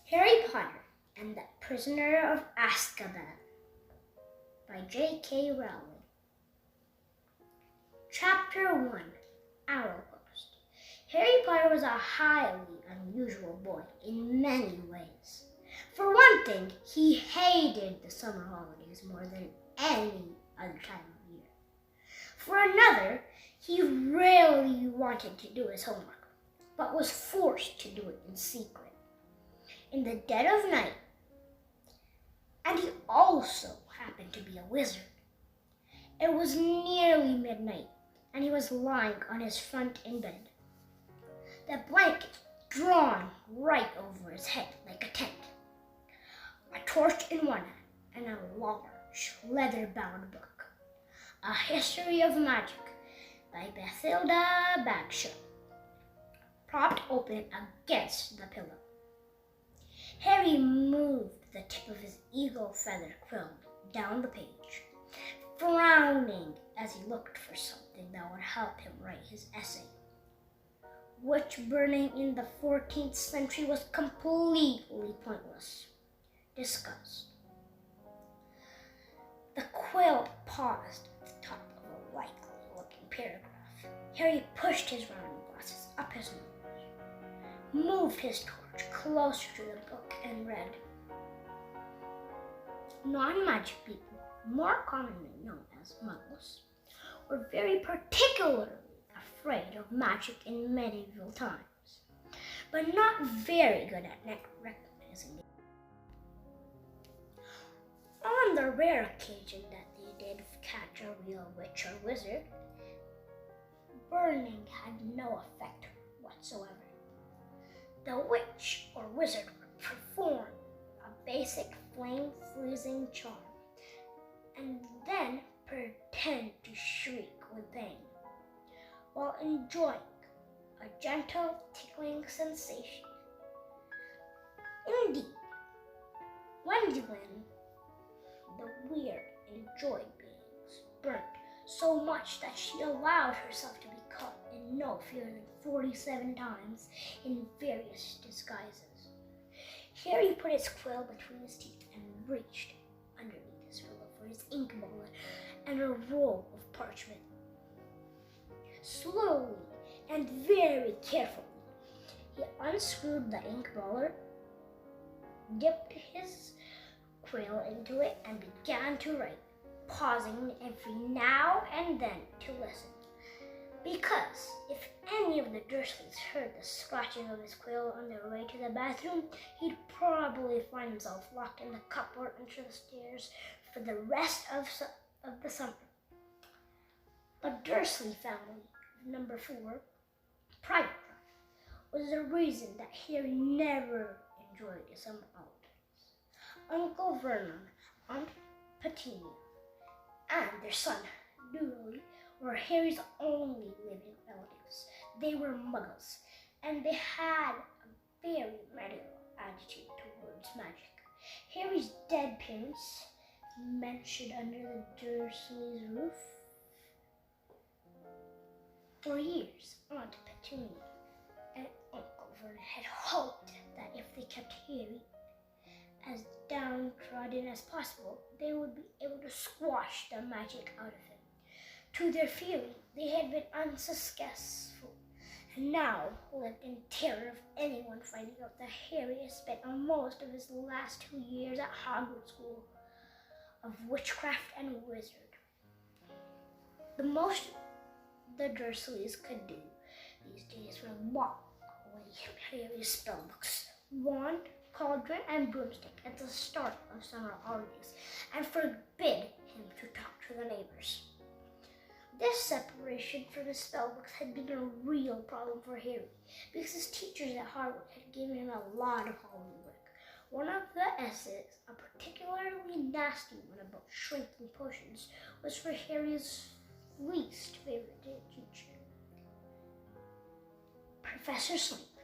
Harry Potter and the Prisoner of Azkaban by J.K. Rowling. Chapter 1, Owlpost. Harry Potter was a highly unusual boy in many ways. For one thing, he hated the summer holidays more than any other time of year. For another, he rarely wanted to do his homework, but was forced to do it in secret, in the dead of night. And he also happened to be a wizard. It was nearly midnight, and he was lying on his front in bed, the blanket drawn right over his head like a tent, a torch in one hand, and a large leather-bound book, A History of Magic by Bathilda Bagshot, propped open against the pillow. Harry moved the tip of his eagle feather quill down the page, frowning as he looked for something that would help him write his essay. Witch burning in the 14th century was completely pointless. Disgust. The quill paused at the top of a likely-looking paragraph. Harry pushed his rounding glasses up his nose, moved his torch closer to the book, and read. Non-magic people, more commonly known as muggles, were very particularly afraid of magic in medieval times, but not very good at recognizing it. On the rare occasion that they did catch a real witch or wizard, burning had no effect whatsoever. The witch or wizard would perform a basic flame-freezing charm and then pretend to shriek with pain while enjoying a gentle tickling sensation. Indeed, Gwendolyn, the weird, enjoyed beings, burnt so much that she allowed herself to be cut in no fewer than 47 times in various disguises. Harry put his quill between his teeth and reached underneath his pillow for his ink bottle and a roll of parchment. Slowly and very carefully, he unscrewed the ink bottle, dipped his quill into it, and began to write, pausing every now and then to listen. Because if any of the Dursleys heard the scratching of his quill on their way to the bathroom, he'd probably find himself locked in the cupboard under the stairs for the rest of the summer. The Dursley family, number 4, private part, was the reason that Harry never enjoyed the summer holidays. Uncle Vernon, Aunt Petunia, and their son, Dudley, were Harry's only living relatives. They were muggles, and they had a very radical attitude towards magic. Harry's dead parents, mentioned under the Dursleys' roof. For years, Aunt Petunia and Uncle Vernon had hoped that if they kept Harry as downtrodden as possible, they would be able to squash the magic out of him. To their feeling, they had been unsuccessful, and now lived in terror of anyone finding out that Harry had spent most of his last 2 years at Hogwarts School of Witchcraft and Wizard. The most the Dursleys could do these days were lock away Harry's spellbooks, wand, cauldron, and broomstick at the start of summer holidays, and forbid him to talk to the neighbors. This separation from his spellbooks had been a real problem for Harry, because his teachers at Harvard had given him a lot of homework. One of the essays, a particularly nasty one about shrinking potions, was for Harry's least favorite teacher, Professor Snape,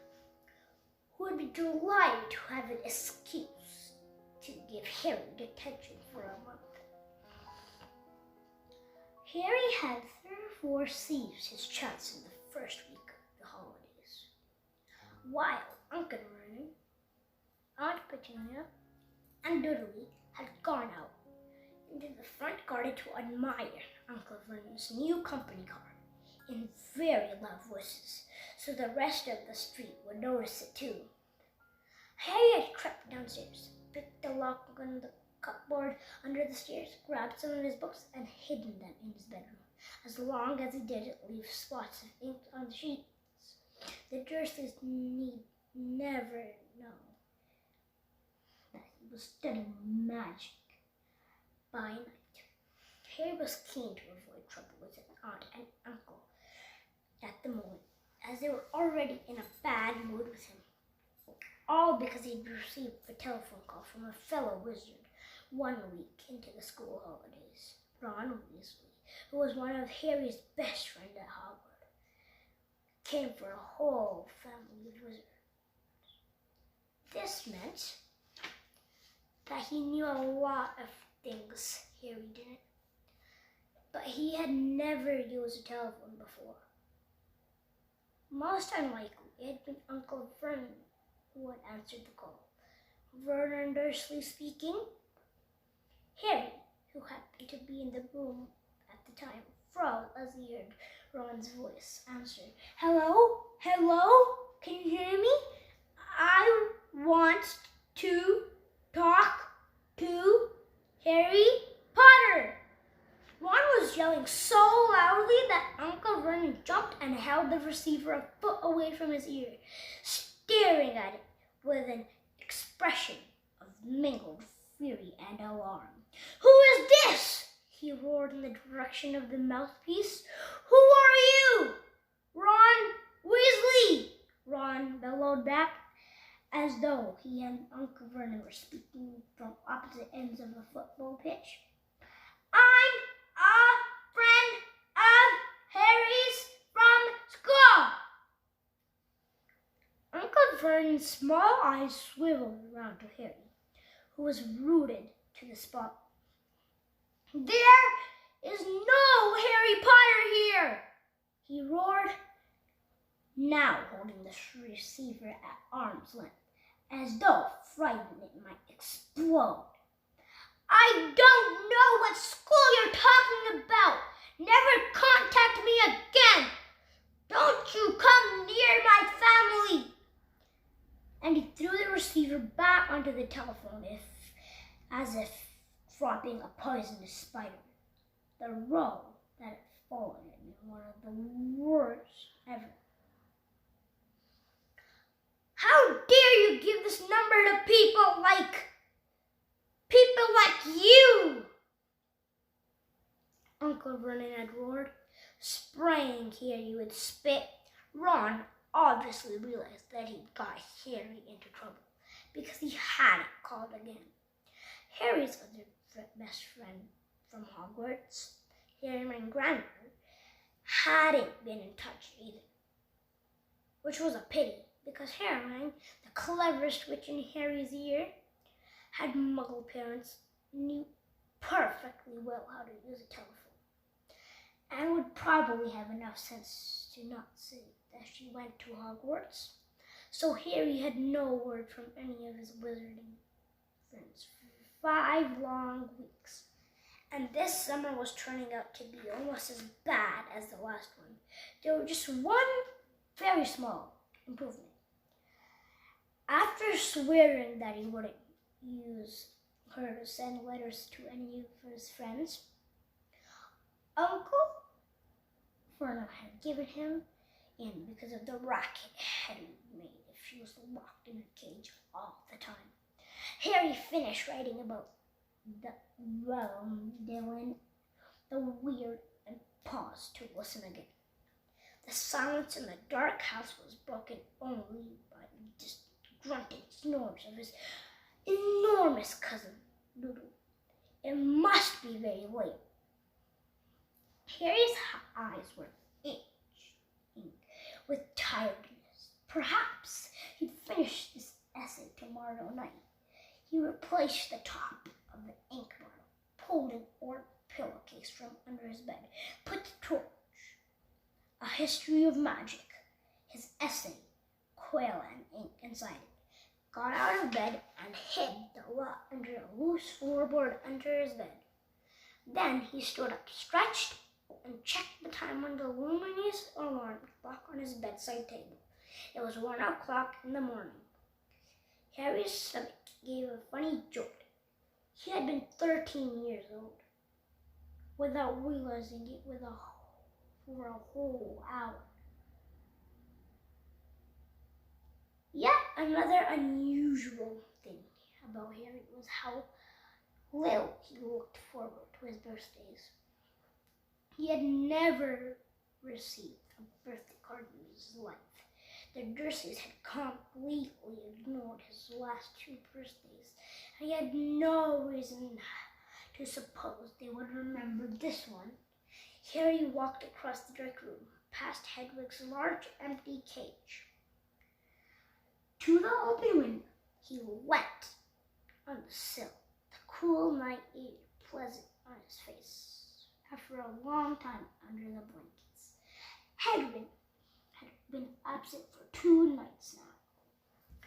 who would be delighted to have an excuse to give Harry detention for a month. Harry had therefore seized his chance in the first week of the holidays. While Uncle Vernon, Aunt Petunia and Dudley had gone out into the front garden to admire Uncle Vernon's new company car in very loud voices, so the rest of the street would notice it too. Harry had crept downstairs, picked the lock on the cupboard under the stairs, grabbed some of his books, and hidden them in his bedroom. As long as he didn't leave spots of ink on the sheets, the Dursleys need never know that he was studying magic by night. Harry was keen to avoid trouble with his aunt and uncle at the moment, as they were already in a bad mood with him. All because he'd received a telephone call from a fellow wizard 1 week into the school holidays. Ron Weasley, who was one of Harry's best friends at Hogwarts, came for a whole family of wizards. This meant that he knew a lot of things Harry didn't, but he had never used a telephone before. Most unlikely, it had been Uncle Vernon who had answered the call. Vernon Dursley speaking. Harry, who happened to be in the room at the time, froze as he heard Ron's voice, answered, "Hello? Hello? Can you hear me? I want to talk to Harry Potter." Ron was yelling so loudly that Uncle Vernon jumped and held the receiver a foot away from his ear, staring at it with an expression of mingled fury and alarm. "Who is this?" he roared in the direction of the mouthpiece. "Who are you?" "Ron Weasley," Ron bellowed back, as though he and Uncle Vernon were speaking from opposite ends of a football pitch. "I'm a friend of Harry's from school." Uncle Vernon's small eyes swiveled around to Harry, who was rooted to the spot. "There is no Harry Potter here!" he roared, now holding the receiver at arm's length, as though frightened it might explode. "I don't know what school you're talking about. Never contact me again. Don't you come near my family." And he threw the receiver back onto the telephone as if dropping a poisonous spider. The row that had fallen had been one of the worst ever. "How dare you give this number to people like you?" Uncle Vernon had roared, spraying Harry with spit. Ron obviously realized that he'd got Harry into trouble because he hadn't called again. Harry's other best friend from Hogwarts, Hermione Granger, hadn't been in touch either, which was a pity because Hermione, the cleverest witch in Harry's year, had Muggle parents, knew perfectly well how to use a telephone, and would probably have enough sense to not say that she went to Hogwarts. So Harry had no word from any of his wizarding friends for 5 long weeks. And this summer was turning out to be almost as bad as the last one. There was just one very small improvement. After swearing that he wouldn't use her to send letters to any of his friends, Uncle Vernon had given him in because of the racket Hetty made if she was locked in a cage all the time. Harry finished writing about the Dylan, the weird, and paused to listen again. The silence in the dark house was broken only by the disgruntled snores of his enormous cousin, Doodle. It must be very late. Harry's eyes were itching with tiredness. Perhaps he'd finish this essay tomorrow night. He replaced the top of the ink bottle, pulled an old pillowcase from under his bed, put the torch, a history of magic, his essay, quill and ink inside it, got out of bed and hid the lot under a loose floorboard under his bed. Then he stood up, stretched, and checked the time on the luminous alarm clock on his bedside table. It was 1 o'clock in the morning. Harry's stomach gave a funny jolt. He had been 13 years old, without realizing it, for a whole hour. Yet another unusual thing about Harry was how little he looked forward to his birthdays. He had never received a birthday card in his life. The Dursleys had completely ignored his last 2 birthdays, and he had no reason to suppose they would remember this one. Harry walked across the dark room, past Hedwig's large empty cage, to the open window. He went on the sill. The cool night air pleasant on his face. After a long time under the blankets, Hedwig had been absent for 2 nights now.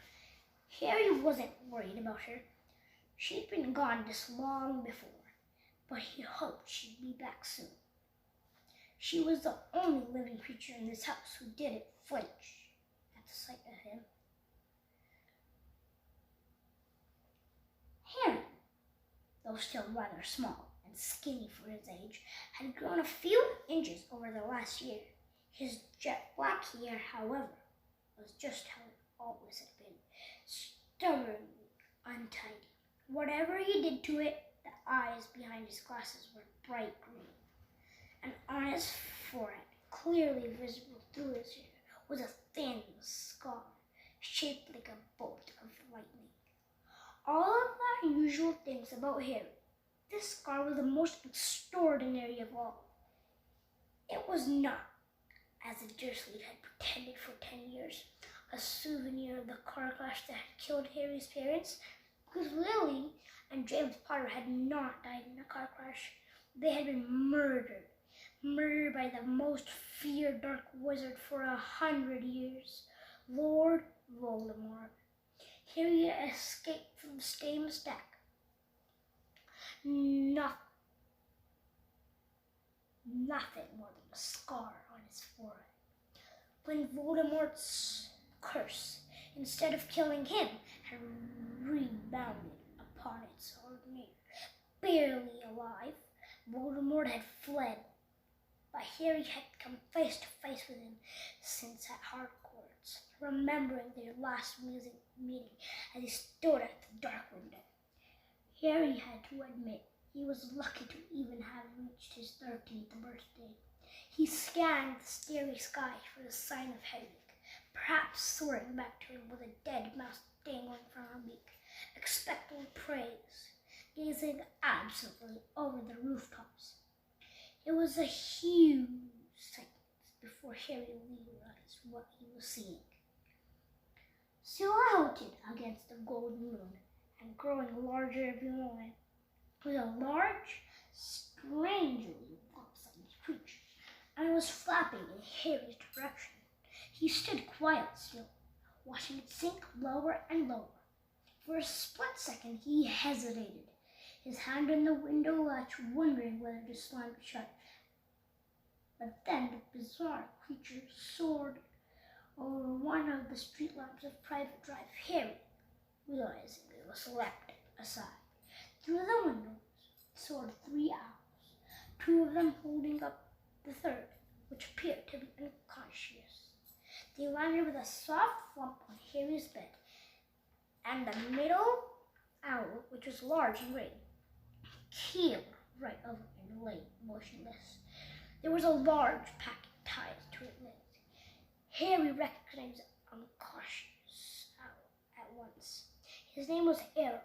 Harry wasn't worried about her. She'd been gone this long before, but he hoped she'd be back soon. She was the only living creature in this house who didn't flinch at the sight of him. Harry, though still rather small and skinny for his age, had grown a few inches over the last year. His jet black hair, however, was just how it always had been, stubbornly untidy. Whatever he did to it, the eyes behind his glasses were bright green. And on his forehead, clearly visible through his hair, was a thin scar shaped like a bolt of lightning. All of the unusual things about Harry, this scar was the most extraordinary of all. It was not, as the Dursleys had pretended for 10 years, a souvenir of the car crash that had killed Harry's parents, because Lily and James Potter had not died in a car crash. They had been murdered by the most feared dark wizard for 100 years, Lord Voldemort. Harry escaped from Stame's stack. Nothing more than a scar on his forehead. When Voldemort's curse, instead of killing him, had rebounded upon its ordinary, barely alive, Voldemort had fled. But Harry had come face to face with him since at Hogwarts, remembering their last meeting as he stood at the dark window. Harry had to admit he was lucky to even have reached his 13th birthday. He scanned the starry sky for the sign of Hedwig, perhaps soaring back to him with a dead mouse dangling from her beak, expecting praise, gazing absently over the rooftops. It was a huge second before Harry realized what he was seeing. Silhouetted against the golden moon and growing larger every moment was a large, strangely lopsided creature, and it was flapping in Harry's direction. He stood quite still, watching it sink lower and lower. For a split second he hesitated, his hand on the window latch, wondering whether to slam it shut. But then the bizarre creature soared over one of the street lamps of Private Drive. Harry, realizing it was left aside. Through the windows soared 3 owls, 2 of them holding up the third, which appeared to be unconscious. They landed with a soft flump on Harry's bed, and the middle owl, which was large and gray, keeled right over and lay motionless. There was a large packet tied to its legs. Harry recognized the unconscious owl at once. His name was Errol.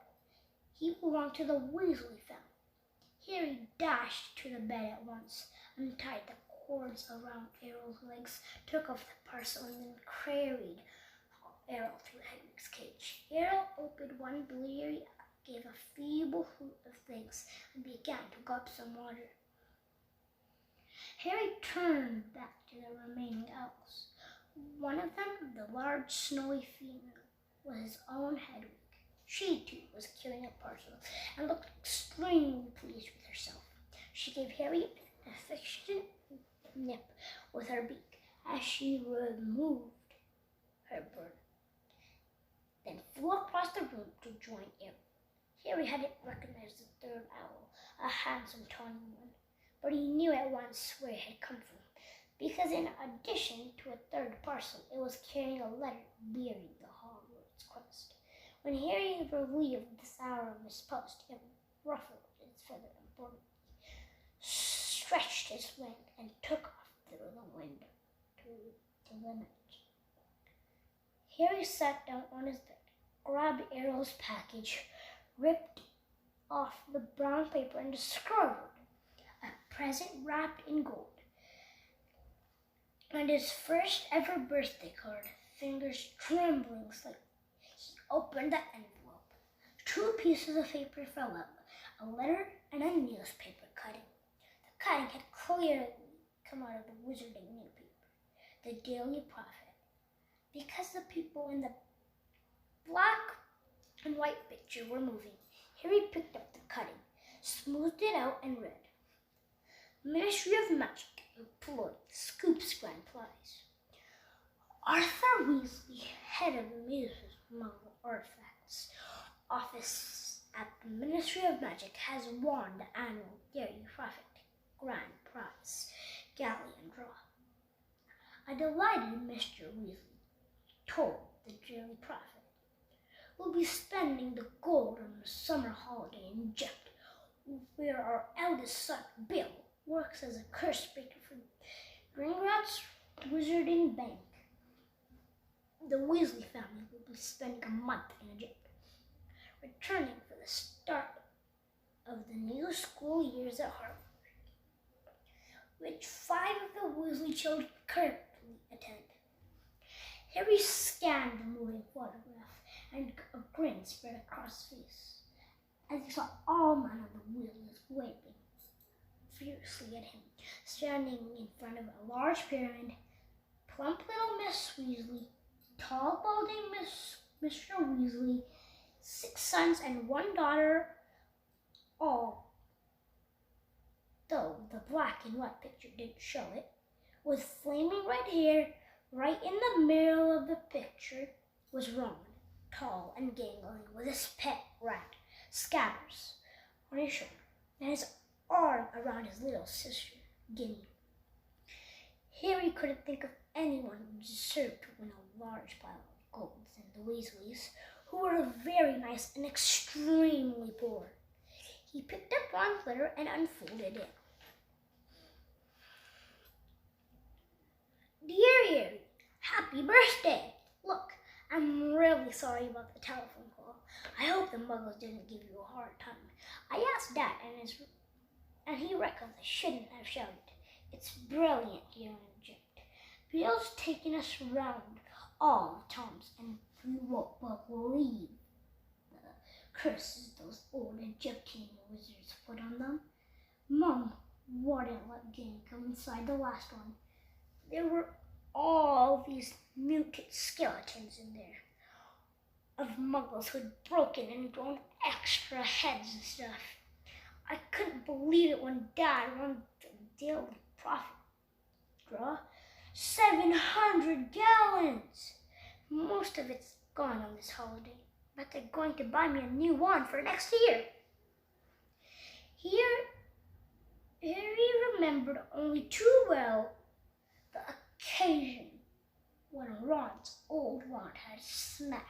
He belonged to the Weasley family. Harry dashed to the bed at once, untied the cords around Errol's legs, took off the parcel, and then carried Errol through Hedwig's cage. Errol opened one bleary eye, gave a feeble hoot of thanks, and began to gulp some water. Harry turned back to the remaining owls. One of them, the large, snowy female, was his own head weak. She, too, was carrying a parcel and looked extremely pleased with herself. She gave Harry an affectionate nip with her beak as she removed her burden, then flew across the room to join Harry. Harry hadn't recognized the third owl, a handsome tawny one, but he knew at once where it had come from, because in addition to a third parcel, it was carrying a letter bearing the Hogwarts quest. When Harry relieved this hour of his post, it ruffled its feather importantly, stretched its wing, and took off through the window to the limit. Harry sat down on his bed, grabbed Errol's package, ripped off the brown paper, and discovered a present wrapped in gold, and his first ever birthday card. Fingers trembling slightly, he opened the envelope. 2 pieces of paper fell out, a letter and a newspaper cutting. The cutting had clearly come out of the wizarding newspaper, the Daily Prophet, because the people in the black and white picture were moving. Harry picked up the cutting, smoothed it out, and read, Ministry of Magic employed Scoop's Grand Prize. Arthur Weasley, head of the Musical Artifacts Office at the Ministry of Magic, has won the annual Daily Prophet Grand Prize Galleon Draw. A delighted Mr. Weasley told the Daily Prophet will be spending the gold on the summer holiday in Egypt, where our eldest son, Bill, works as a curse breaker for Gringotts Wizarding Bank. The Weasley family will be spending a month in Egypt, returning for the start of the new school years at Harvard, which 5 of the Weasley children currently attend. Harry scanned the moving photograph, and a grin spread across his face as he saw all manner of the Weasleys waving fiercely at him, standing in front of a large pyramid. Plump little Miss Weasley, tall balding Mr. Weasley, 6 sons and 1 daughter, all, though the black and white picture didn't show it, with flaming red hair. Right in the middle of the picture was Ron, tall and gangling, with his pet rat, Scabbers, on his shoulder, and his arm around his little sister, Ginny. Harry couldn't think of anyone who deserved to win a large pile of gold than the Weasleys, who were very nice and extremely poor. He picked up Ron's letter and unfolded it. Dear Harry, happy birthday! Look, I'm really sorry about the telephone call. I hope the Muggles didn't give you a hard time. I asked Dad, and he reckons I shouldn't have shouted. It's brilliant here in Egypt. Bill's taking us around all the times, and we won't believe the curses those old Egyptian wizards put on them. Mum wouldn't let Jane come inside the last one. There were all these mutant skeletons in there of Muggles who'd broken and grown extra heads and stuff. I couldn't believe it when Dad ran the Daily Prophet draw. 700 gallons! Most of it's gone on this holiday, but they're going to buy me a new one for next year. Harry remembered only too well the occasion when Ron's old wand had snapped.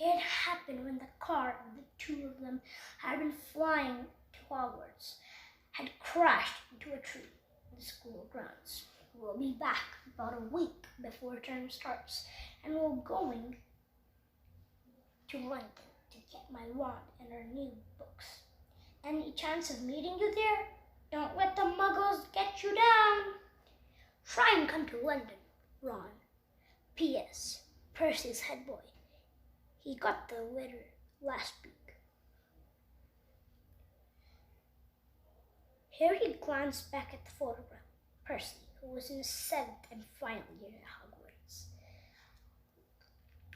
It had happened when the car of the 2 of them had been flying to Hogwarts had crashed into a tree in the school grounds. We'll be back about a week before term starts, and we're going to London to get my wand and our new books. Any chance of meeting you there? Don't let the Muggles get you down. Try and come to London, Ron. P.S. Percy's head boy. He got the letter last week. Harry glanced back at the photograph. Percy, who was in his 7th and final year at Hogwarts,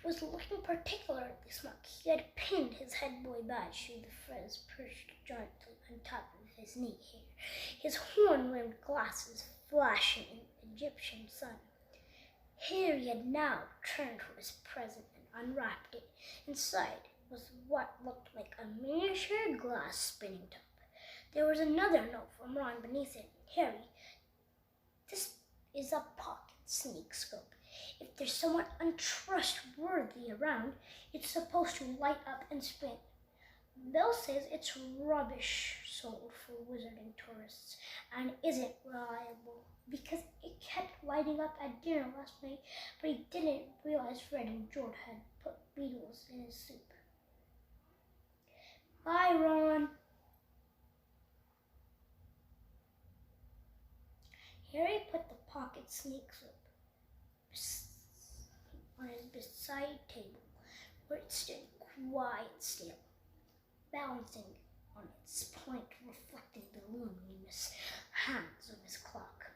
was looking particularly smug. He had pinned his head boy badge to the fez perched jointly on top of his knee hair, his horn-rimmed glasses flashing in the Egyptian sun. Harry had now turned to his present and unwrapped it. Inside was what looked like a miniature glass spinning top. There was another note from Ron beneath it. Harry, this is a pocket sneak scope. If there's someone untrustworthy around, it's supposed to light up and spin. Bill says it's rubbish sold for wizarding tourists and isn't reliable because it kept lighting up at dinner last night, but he didn't realize Fred and George had put beetles in his soup. Bye, Ron. Harry put the pocket sneak scope on his bedside table, where it stood quite still, balancing on its point, reflecting the luminous hands of his clock.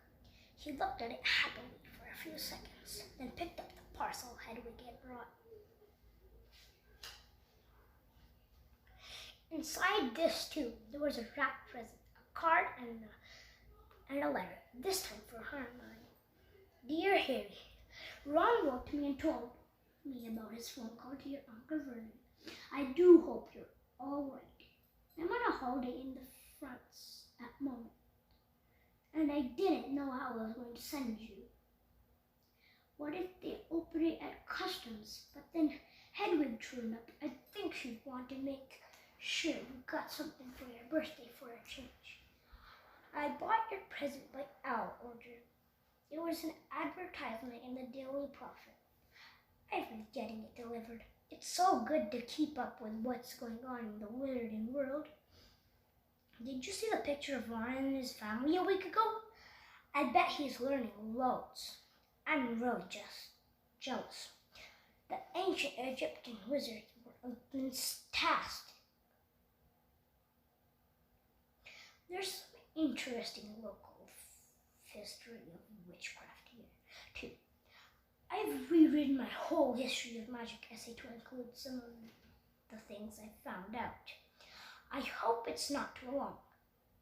He looked at it happily for a few seconds, then picked up the parcel Hedwig had brought. Inside this, too, there was a wrapped present, a card and a letter, this time for Hermione. Dear Harry, Ron wrote to me and told me about his phone call to your Uncle Vernon. I do hope you're all right. I'm on a holiday in the France at the moment, and I didn't know how I was going to send you. What if they open it at customs, but then Hedwig turned up? I think she'd want to make sure we got something for your birthday for a change. I bought your present by our order. It was an advertisement in the Daily Prophet. I've been getting it delivered. It's so good to keep up with what's going on in the wizarding world. Did you see the picture of Ron and his family a week ago? I bet he's learning loads. I'm really just jealous. The ancient Egyptian wizards were tasked. There's some interesting local history of witchcraft here, too. I've reread my whole history of magic essay to include some of the things I found out. I hope it's not too long.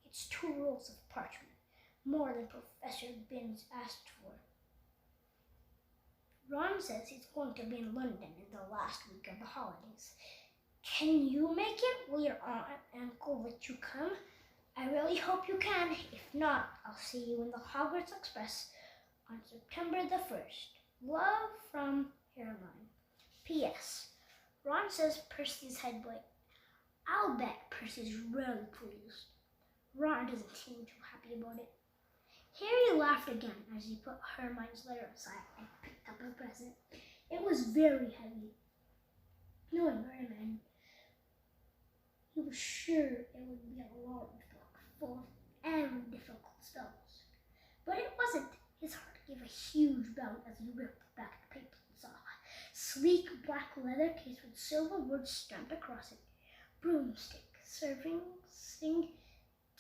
It's 2 rolls of parchment, more than Professor Binns asked for. Ron says he's going to be in London in the last week of the holidays. Can you make it? Will your aunt and uncle let you come? I really hope you can. If not, I'll see you in the Hogwarts Express on September the 1st. Love from Hermione. P.S. Ron says Percy's head boy. I'll bet Percy's really pleased. Ron doesn't seem too happy about it. Harry laughed again as he put Hermione's letter aside and picked up her present. It was very heavy. Knowing Hermione, he was sure it would be a large book full of very difficult spells. But it wasn't. His heart gave a huge bound as he ripped back the paper and saw a sleek black leather case with silver words stamped across it. Broomstick, serving,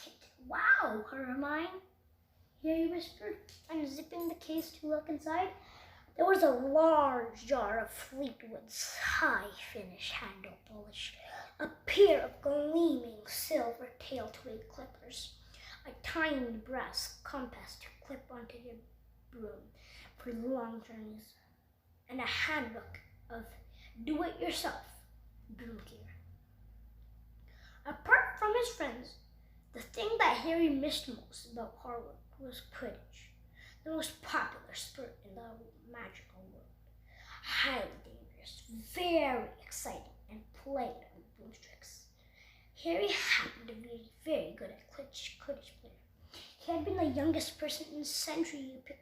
kit. Wow, Hermione, Harry whispered, unzipping the case to look inside. There was a large jar of Fleetwood's high-finish handle polish, a pair of gleaming silver tail twig clippers, a tiny brass compass to clip onto your broom for long journeys, and a handbook of do-it-yourself broom gear. Apart from his friends, the thing that Harry missed most about Hogwarts was Quidditch, the most popular sport in the magical world. Highly dangerous, very exciting, and played on broomsticks. Harry happened to be very good at Quidditch player. He had been the youngest person in the century to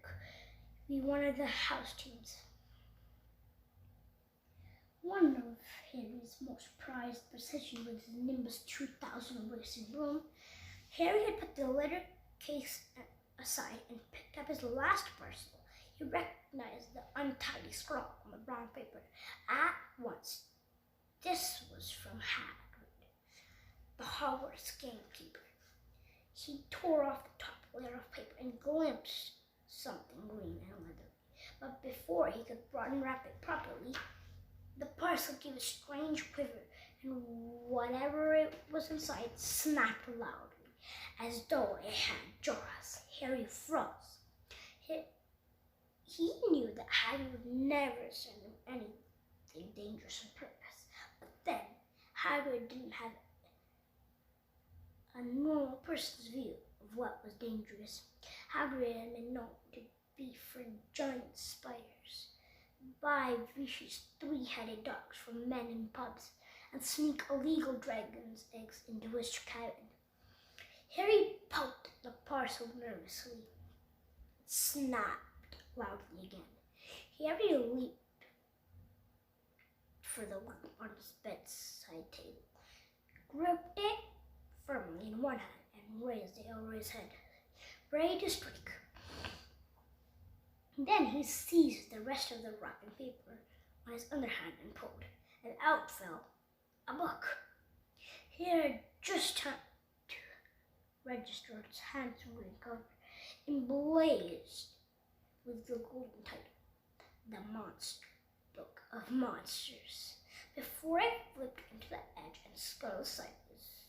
be one of the house teams. One of Harry's most prized possessions was his Nimbus 2000 racing broom. Harry had put the letter case aside and picked up his last parcel. He recognized the untidy scrawl on the brown paper at once. This was from Hagrid, the Hogwarts gamekeeper. He tore off the top layer of paper and glimpsed something green and leathery. But before he could unwrap it properly, The parcel gave a strange quiver, and whatever it was inside snapped loudly, as though it had jaws. Harry froze. He knew that Harry would never send him anything dangerous on purpose. But then, Harry didn't have a normal person's view of what was dangerous. Harry had been known to befriend giant spiders, buy vicious three-headed dogs from men in pubs, and sneak illegal dragon's eggs into his cabin. Harry poked the parcel nervously. It snapped loudly again. Harry leaped for the lamp on his bedside table, gripped it firmly in one hand, and raised it over his head, ready to strike. Then he seized the rest of the wrapping paper on his other hand and pulled, and out fell a book. He had just time to register its handsome green cover, emblazed with the golden title, The Monster Book of Monsters, before it flipped into the edge and scuttled sideways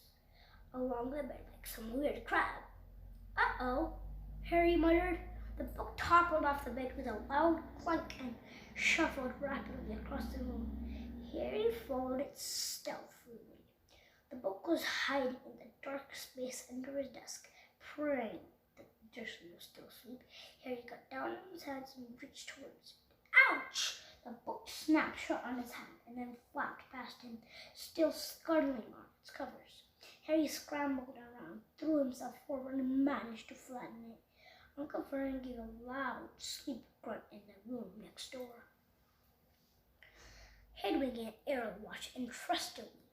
along the bed like some weird crab. "Uh-oh," Harry muttered. The book toppled off the bed with a loud clunk and shuffled rapidly across the room. Harry followed it stealthily. The book was hiding in the dark space under his desk, praying that Dursley was still asleep. Harry got down on his hands and reached towards it. Ouch! The book snapped shut on his hand and then flapped past him, still scuttling on its covers. Harry scrambled around, threw himself forward, and managed to flatten it. Uncle Vernon gave a loud sleep grunt in the room next door. Hedwig and Errol watched interestedly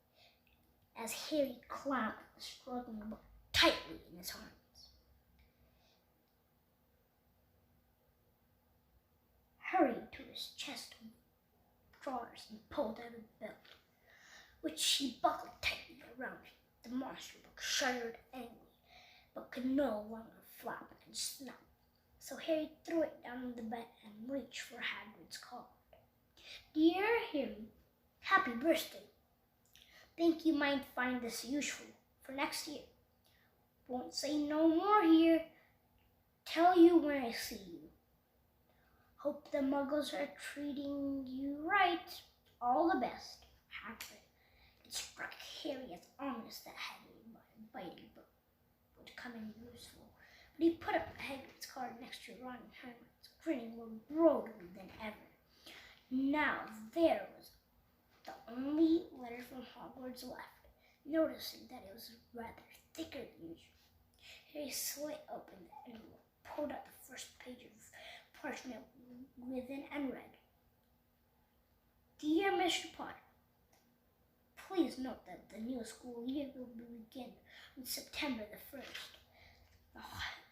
as Harry clamped the struggling book tightly in his arms. Hurried to his chest of drawers and pulled out a belt, which he buckled tightly around him. The monster book shuddered angrily, but could no longer flap and snap. So Harry threw it down on the bed and reached for Hagrid's card. "Dear Harry, happy birthday. Think you might find this useful for next year. Won't say no more here. Tell you when I see you. Hope the Muggles are treating you right. All the best, Hagrid." It struck Harry as ominous that Hagrid, by biting book, would come in useful. But he put up Hagrid's card next to Ron and Hermione's, grinning more broadly than ever. Now there was the only letter from Hogwarts left. Noticing that it was rather thicker than usual, Harry slit open the envelope, pulled out the first page of parchment within, and read, "Dear Mr. Potter, please note that the new school year will begin on September the 1st. The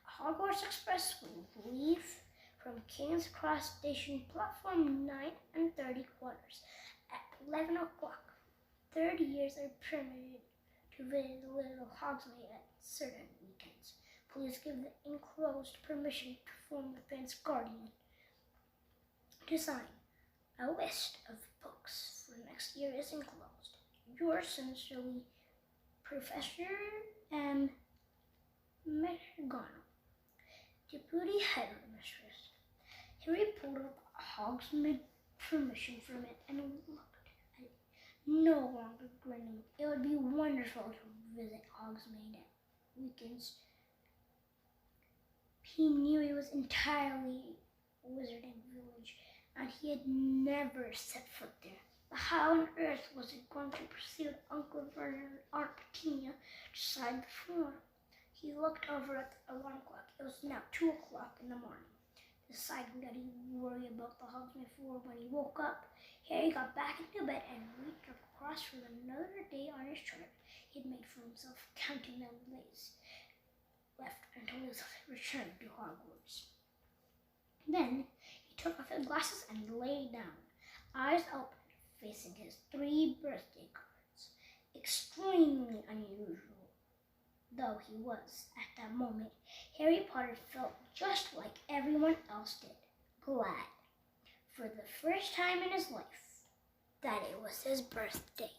Hogwarts Express will leave from King's Cross Station, platform 9 and 3/4 at 11 o'clock. 3rd years are permitted to visit the Little Hogsmeade at certain weekends. Please give the enclosed permission to form the fence guardian to sign. A list of books for next year is enclosed. Yours sincerely, Professor M. McGonagall, Deputy Headmistress." Harry pulled up Hogsmeade permission from it and looked at it, no longer grinning. It would be wonderful to visit Hogsmeade at weekends. He knew it was entirely a wizarding village, and he had never set foot there. But how on earth was it going to persuade Uncle Vernon and Aunt Petunia to sign the form? He looked over at the alarm clock. It was now 2 o'clock in the morning. Deciding that he would worry about the Hogsmeade form when he woke up, Harry got back into bed and reached across from another day on his chart he had made for himself, counting the days left until his return to Hogwarts. Then he took off his glasses and lay down, eyes open, facing his 3 birthday cards. Extremely unusual though he was at that moment, Harry Potter felt just like everyone else did, glad. For the first time in his life, that it was his birthday.